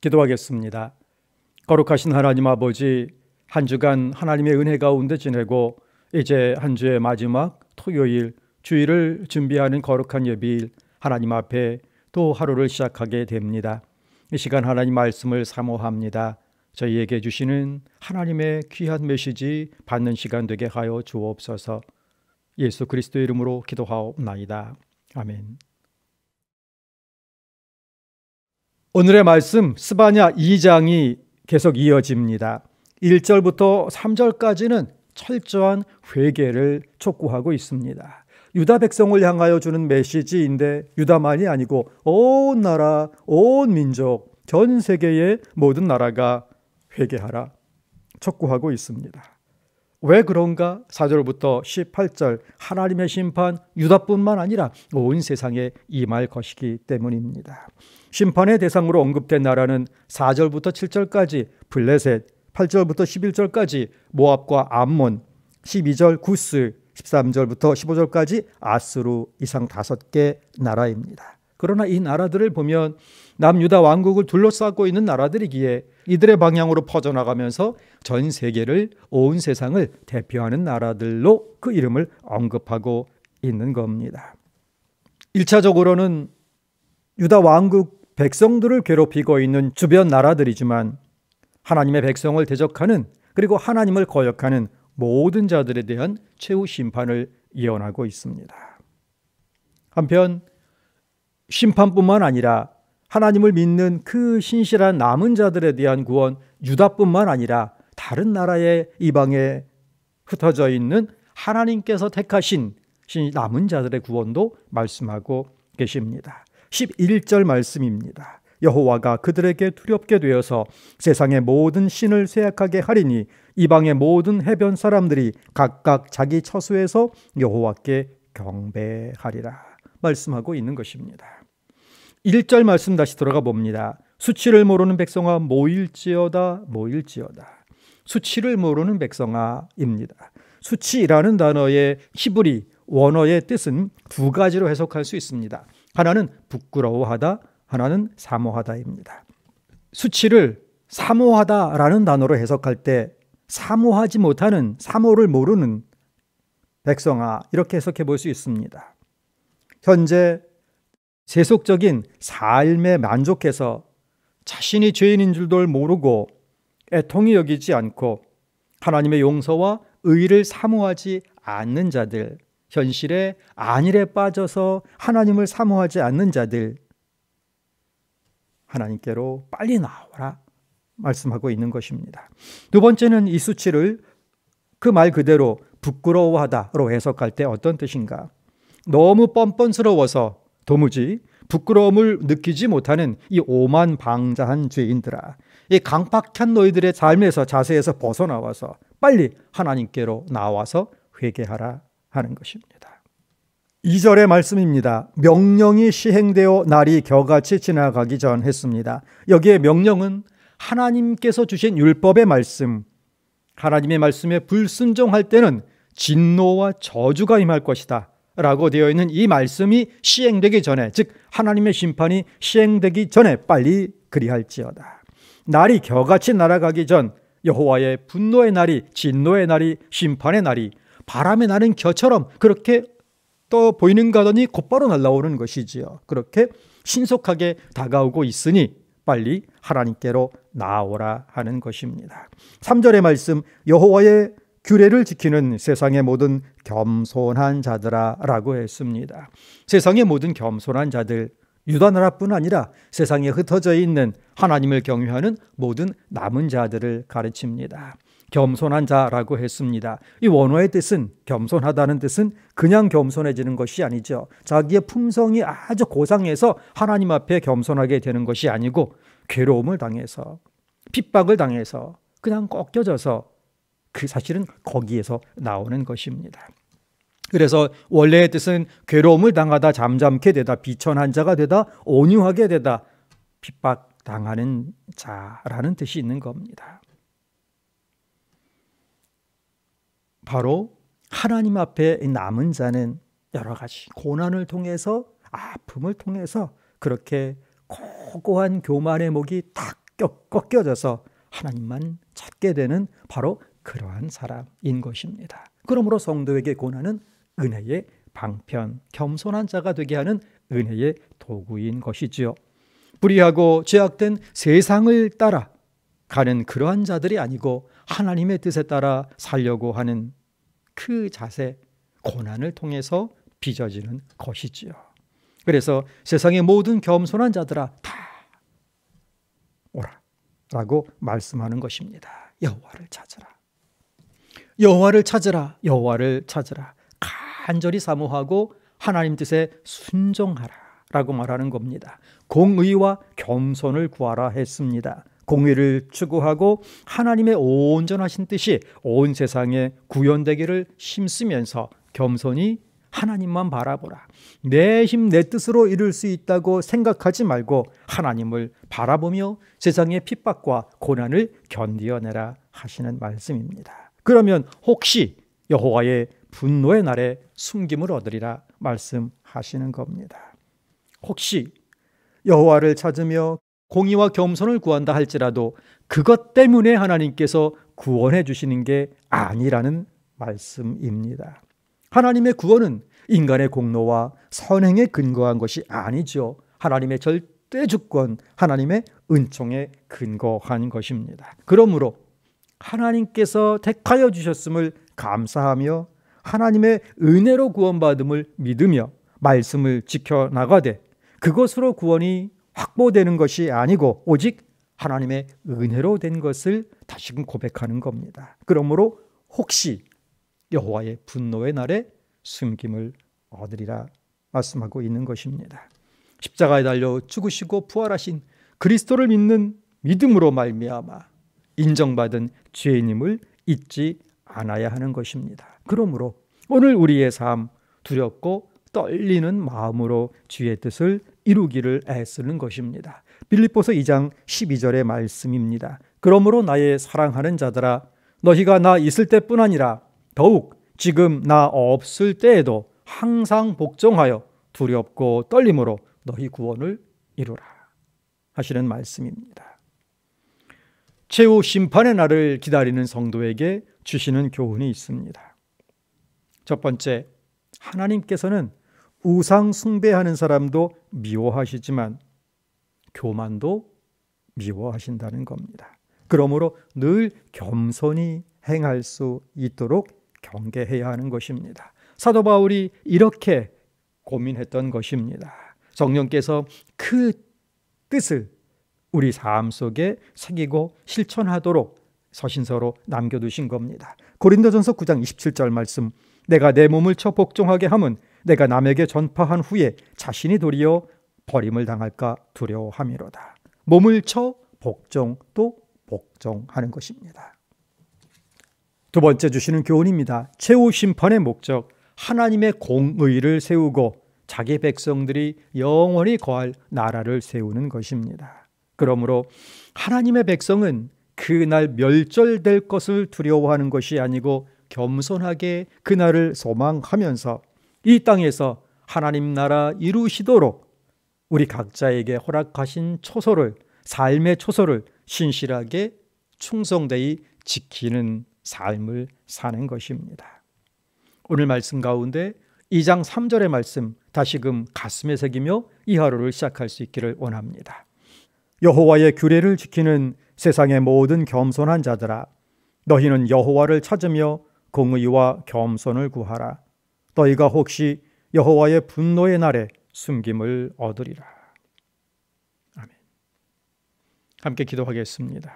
기도하겠습니다. 거룩하신 하나님 아버지, 한 주간 하나님의 은혜 가운데 지내고 이제 한 주의 마지막 토요일, 주일을 준비하는 거룩한 예비일, 하나님 앞에 또 하루를 시작하게 됩니다. 이 시간 하나님 말씀을 사모합니다. 저희에게 주시는 하나님의 귀한 메시지 받는 시간 되게 하여 주옵소서. 예수 그리스도의 이름으로 기도하옵나이다. 아멘. 오늘의 말씀 스바냐 2장이 계속 이어집니다. 1절부터 3절까지는 철저한 회개를 촉구하고 있습니다. 유다 백성을 향하여 주는 메시지인데 유다만이 아니고 온 나라, 온 민족, 전 세계의 모든 나라가 회개하라 촉구하고 있습니다. 왜 그런가? 4절부터 18절 하나님의 심판 유다뿐만 아니라 온 세상에 임할 것이기 때문입니다. 심판의 대상으로 언급된 나라는 4절부터 7절까지 블레셋, 8절부터 11절까지 모압과 암몬, 12절 구스, 13절부터 15절까지 아스루 이상 5개 나라입니다. 그러나 이 나라들을 보면 남유다 왕국을 둘러싸고 있는 나라들이기에 이들의 방향으로 퍼져나가면서 전 세계를, 온 세상을 대표하는 나라들로 그 이름을 언급하고 있는 겁니다. 1차적으로는 유다 왕국 백성들을 괴롭히고 있는 주변 나라들이지만 하나님의 백성을 대적하는, 그리고 하나님을 거역하는 모든 자들에 대한 최후 심판을 예언하고 있습니다. 한편 심판뿐만 아니라 하나님을 믿는 그 신실한 남은 자들에 대한 구원, 유다뿐만 아니라 다른 나라의 이방에 흩어져 있는 하나님께서 택하신 남은 자들의 구원도 말씀하고 계십니다. 11절 말씀입니다. 여호와가 그들에게 두렵게 되어서 세상의 모든 신을 쇠약하게 하리니 이방의 모든 해변 사람들이 각각 자기 처소에서 여호와께 경배하리라 말씀하고 있는 것입니다. 1절 말씀 다시 들어가 봅니다. 수치를 모르는 백성아 모일지어다, 모일지어다. 수치를 모르는 백성아입니다. 수치라는 단어의 히브리 원어의 뜻은 두 가지로 해석할 수 있습니다. 하나는 부끄러워하다, 하나는 사모하다입니다. 수치를 사모하다라는 단어로 해석할 때 사모하지 못하는, 사모를 모르는 백성아, 이렇게 해석해 볼 수 있습니다. 현재 세속적인 삶에 만족해서 자신이 죄인인 줄도 모르고 애통히 여기지 않고 하나님의 용서와 의를 사모하지 않는 자들, 현실의 안일에 빠져서 하나님을 사모하지 않는 자들, 하나님께로 빨리 나오라 말씀하고 있는 것입니다. 두 번째는 이 수치를 그 말 그대로 부끄러워하다로 해석할 때 어떤 뜻인가? 너무 뻔뻔스러워서 도무지 부끄러움을 느끼지 못하는 이 오만방자한 죄인들아, 이 강팍한 너희들의 삶에서, 자세에서 벗어나와서 빨리 하나님께로 나와서 회개하라 하는 것입니다. 2절의 말씀입니다. 명령이 시행되어 날이 겨같이 지나가기 전 했습니다. 여기에 명령은 하나님께서 주신 율법의 말씀, 하나님의 말씀에 불순종할 때는 진노와 저주가 임할 것이다 라고 되어 있는 이 말씀이 시행되기 전에, 즉 하나님의 심판이 시행되기 전에 빨리 그리할지어다. 날이 겨같이 날아가기 전 여호와의 분노의 날이, 진노의 날이, 심판의 날이 바람에 나는 겨처럼 그렇게 떠 보이는가 하더니 곧바로 날아오는 것이지요. 그렇게 신속하게 다가오고 있으니 빨리 하나님께로 나오라 하는 것입니다. 3절의 말씀, 여호와의 규례를 지키는 세상의 모든 겸손한 자들아 라고 했습니다. 세상의 모든 겸손한 자들, 유다 나라뿐 아니라 세상에 흩어져 있는 하나님을 경외하는 모든 남은 자들을 가르칩니다. 겸손한 자라고 했습니다. 이 원어의 뜻은, 겸손하다는 뜻은 그냥 겸손해지는 것이 아니죠. 자기의 품성이 아주 고상해서 하나님 앞에 겸손하게 되는 것이 아니고 괴로움을 당해서, 핍박을 당해서, 그냥 꺾여져서, 그 사실은 거기에서 나오는 것입니다. 그래서 원래의 뜻은 괴로움을 당하다 잠잠케 되다, 비천한 자가 되다, 온유하게 되다, 핍박당하는 자라는 뜻이 있는 겁니다. 바로 하나님 앞에 남은 자는 여러 가지 고난을 통해서, 아픔을 통해서 그렇게 고고한 교만의 목이 탁 꺾여져서 하나님만 찾게 되는 바로 그러한 사람인 것입니다. 그러므로 성도에게 고난은 은혜의 방편, 겸손한 자가 되게 하는 은혜의 도구인 것이지요. 불의하고 죄악된 세상을 따라 가는 그러한 자들이 아니고 하나님의 뜻에 따라 살려고 하는 그 자세, 고난을 통해서 빚어지는 것이지요. 그래서 세상의 모든 겸손한 자들아 다 오라 라고 말씀하는 것입니다. 여호와를 찾으라. 여호와를 찾으라. 여호와를 찾으라. 간절히 사모하고 하나님 뜻에 순종하라 라고 말하는 겁니다. 공의와 겸손을 구하라 했습니다. 공의를 추구하고 하나님의 온전하신 뜻이 온 세상에 구현되기를 힘쓰면서 겸손히 하나님만 바라보라. 내 힘, 내 뜻으로 이룰 수 있다고 생각하지 말고 하나님을 바라보며 세상의 핍박과 고난을 견디어내라 하시는 말씀입니다. 그러면 혹시 여호와의 분노의 날에 숨김을 얻으리라 말씀하시는 겁니다. 혹시 여호와를 찾으며 공의와 겸손을 구한다 할지라도 그것 때문에 하나님께서 구원해 주시는 게 아니라는 말씀입니다. 하나님의 구원은 인간의 공로와 선행에 근거한 것이 아니죠. 하나님의 절대 주권, 하나님의 은총에 근거한 것입니다. 그러므로 하나님께서 택하여 주셨음을 감사하며 하나님의 은혜로 구원받음을 믿으며 말씀을 지켜나가되 그것으로 구원이 확보되는 것이 아니고 오직 하나님의 은혜로 된 것을 다시금 고백하는 겁니다. 그러므로 혹시 여호와의 분노의 날에 숨김을 얻으리라 말씀하고 있는 것입니다. 십자가에 달려 죽으시고 부활하신 그리스도를 믿는 믿음으로 말미암아 인정받은 죄인임을 잊지 않아야 하는 것입니다. 그러므로 오늘 우리의 삶 두렵고 떨리는 마음으로 주의 뜻을 이루기를 애쓰는 것입니다. 빌립보서 2장 12절의 말씀입니다. 그러므로 나의 사랑하는 자들아 너희가 나 있을 때뿐 아니라 더욱 지금 나 없을 때에도 항상 복종하여 두렵고 떨림으로 너희 구원을 이루라 하시는 말씀입니다. 최후 심판의 날을 기다리는 성도에게 주시는 교훈이 있습니다. 첫 번째, 하나님께서는 우상 숭배하는 사람도 미워하시지만 교만도 미워하신다는 겁니다. 그러므로 늘 겸손히 행할 수 있도록 경계해야 하는 것입니다. 사도 바울이 이렇게 고민했던 것입니다. 성령께서 그 뜻을 우리 삶 속에 새기고 실천하도록 서신서로 남겨두신 겁니다. 고린도전서 9장 27절 말씀, 내가 내 몸을 쳐 복종하게 함은 내가 남에게 전파한 후에 자신이 도리어 버림을 당할까 두려워함이로다. 몸을 쳐 복종 또 복종하는 것입니다. 두 번째 주시는 교훈입니다. 최후 심판의 목적, 하나님의 공의를 세우고 자기 백성들이 영원히 거할 나라를 세우는 것입니다. 그러므로 하나님의 백성은 그날 멸절될 것을 두려워하는 것이 아니고 겸손하게 그날을 소망하면서 이 땅에서 하나님 나라 이루시도록 우리 각자에게 허락하신 초소를, 삶의 초소를 신실하게 충성되이 지키는 삶을 사는 것입니다. 오늘 말씀 가운데 2장 3절의 말씀 다시금 가슴에 새기며 이 하루를 시작할 수 있기를 원합니다. 여호와의 규례를 지키는 세상의 모든 겸손한 자들아, 너희는 여호와를 찾으며 공의와 겸손을 구하라. 너희가 혹시 여호와의 분노의 날에 숨김을 얻으리라. 아멘. 함께 기도하겠습니다.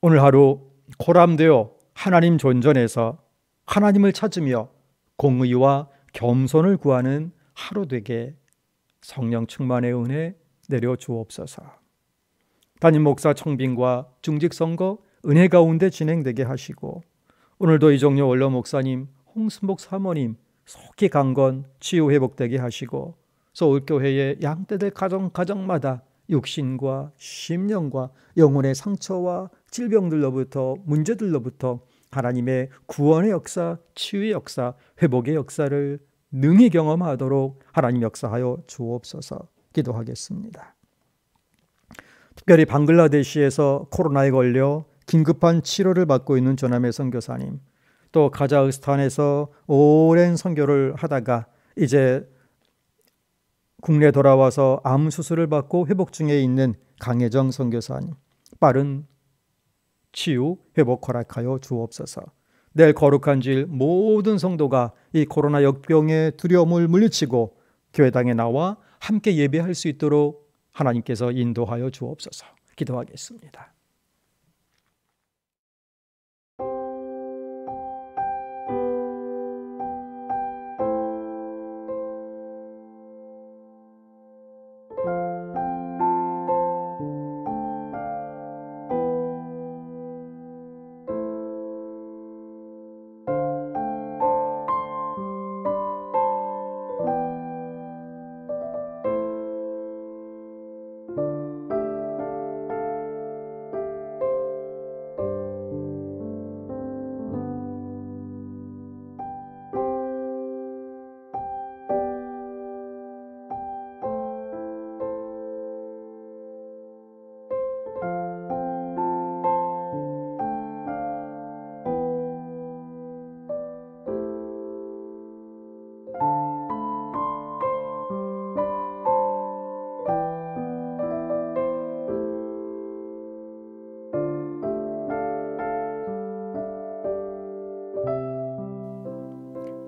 오늘 하루 고람되어 하나님 존전에서 하나님을 찾으며 공의와 겸손을 구하는 하루 되게 성령 충만의 은혜 내려 주옵소서. 담임 목사 청빙과 중직 선거 은혜 가운데 진행되게 하시고 오늘도 이종료 원로 목사님, 홍순복 사모님 속히 강건 치유 회복되게 하시고 서울교회의 양떼들 가정마다 육신과 심령과 영혼의 상처와 질병들로부터 문제들로부터 하나님의 구원의 역사, 치유의 역사, 회복의 역사를 능히 경험하도록 하나님 역사하여 주옵소서. 기도하겠습니다. 특별히 방글라데시에서 코로나에 걸려 긴급한 치료를 받고 있는 조남의 선교사님, 또 카자흐스탄에서 오랜 선교를 하다가 이제 국내 돌아와서 암 수술을 받고 회복 중에 있는 강혜정 선교사님, 빠른 치유 회복 허락하여 주옵소서. 내일 거룩한 주일 모든 성도가 이 코로나 역병의 두려움을 물리치고 교회당에 나와 함께 예배할 수 있도록 하나님께서 인도하여 주옵소서. 기도하겠습니다.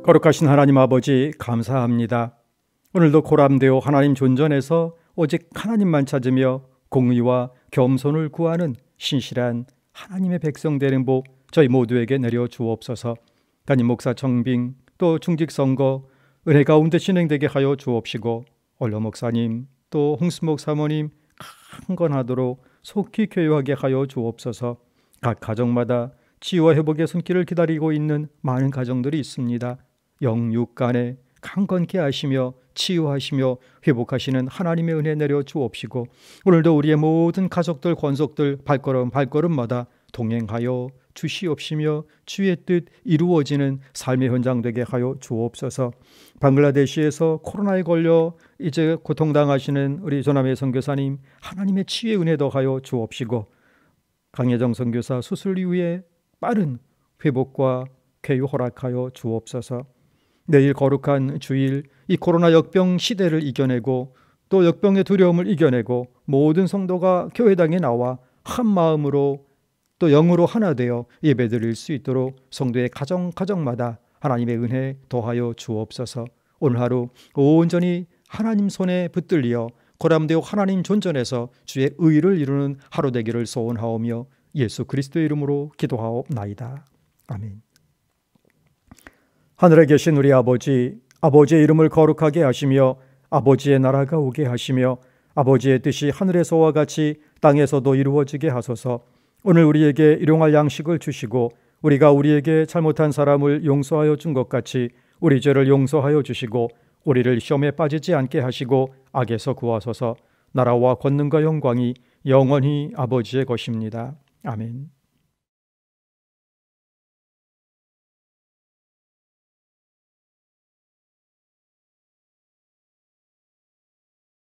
거룩하신 하나님 아버지, 감사합니다. 오늘도 고람되어 하나님 존전에서 오직 하나님만 찾으며 공의와 겸손을 구하는 신실한 하나님의 백성 되는 복 저희 모두에게 내려 주옵소서. 담임 목사 정빙 또 중직 선거 은혜 가운데 진행되게 하여 주옵시고, 원로 목사님 또 홍수목 사모님 강건하도록 속히 교육하게 하여 주옵소서. 각 가정마다 치유와 회복의 손길을 기다리고 있는 많은 가정들이 있습니다. 영육 간에 강건케 하시며 치유하시며 회복하시는 하나님의 은혜 내려 주옵시고, 오늘도 우리의 모든 가족들 권속들 발걸음마다 동행하여 주시옵시며 주의 뜻 이루어지는 삶의 현장 되게 하여 주옵소서. 방글라데시에서 코로나에 걸려 이제 고통당하시는 우리 조남의 선교사님, 하나님의 치유의 은혜 더하여 주옵시고, 강혜정 선교사 수술 이후에 빠른 회복과 쾌유 허락하여 주옵소서. 내일 거룩한 주일, 이 코로나 역병 시대를 이겨내고 또 역병의 두려움을 이겨내고 모든 성도가 교회당에 나와 한 마음으로 또 영으로 하나 되어 예배드릴 수 있도록 성도의 가정마다 하나님의 은혜 더하여 주옵소서. 오늘 하루 온전히 하나님 손에 붙들려 고람되어 하나님 존전에서 주의 의를 이루는 하루 되기를 소원하오며 예수 그리스도의 이름으로 기도하옵나이다. 아멘. 하늘에 계신 우리 아버지, 아버지의 이름을 거룩하게 하시며 아버지의 나라가 오게 하시며 아버지의 뜻이 하늘에서와 같이 땅에서도 이루어지게 하소서. 오늘 우리에게 일용할 양식을 주시고 우리가 우리에게 잘못한 사람을 용서하여 준 것 같이 우리 죄를 용서하여 주시고 우리를 시험에 빠지지 않게 하시고 악에서 구하소서. 나라와 권능과 영광이 영원히 아버지의 것입니다. 아멘.